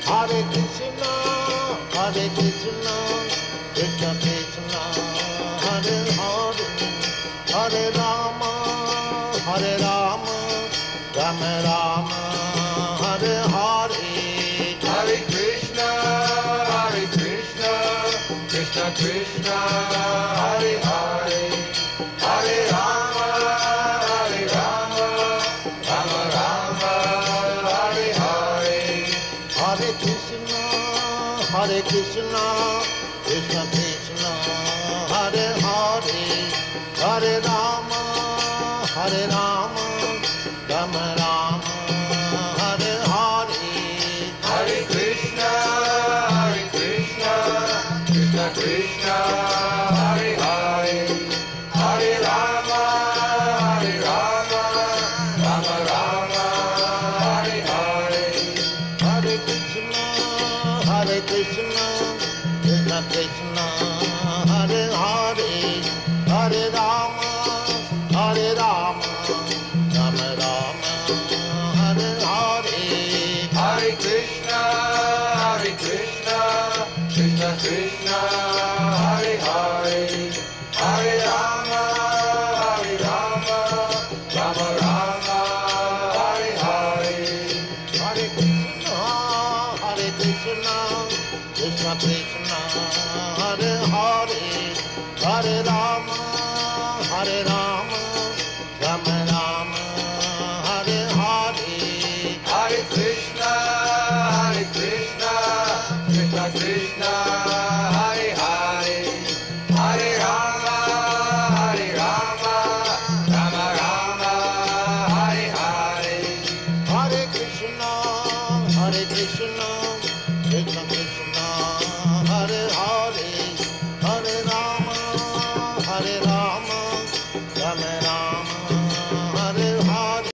Hare Krishna, Hare Krishna, Krishna Krishna, Hare Hare, Hare Rama, Hare Rama, Rama Rama, Hare Hare. Hare Krishna, Krishna Krishna, Hare Hare, Hare Rama, Rama Rama, Hare Hare. Hare Krishna, Hare Krishna, Krishna Krishna, Hare Hare, Hare Rama, Rama Rama, Hare Hare. Hare Krishna, Krishna Krishna, Hare Hare, Hare Rama, Rama Rama, Hare Hare. Hare Krishna, Hare Krishna, Krishna Krishna, Hare Hare, Hare Rama, Rama Rama, Hare Hare. Hare Krishna, Krishna Krishna, Hare Hare, Hare Rama, Rama Rama, Hare Hare. Hare Krishna, Hare Krishna, Krishna Krishna, Hare Hare, Hare Rama, Rama Rama, Hare Hare. Hare Krishna, Krishna Krishna, Hare Hare, Hare Rama, Rama Rama, Hare Hare. Hare Krishna, Krishna Krishna,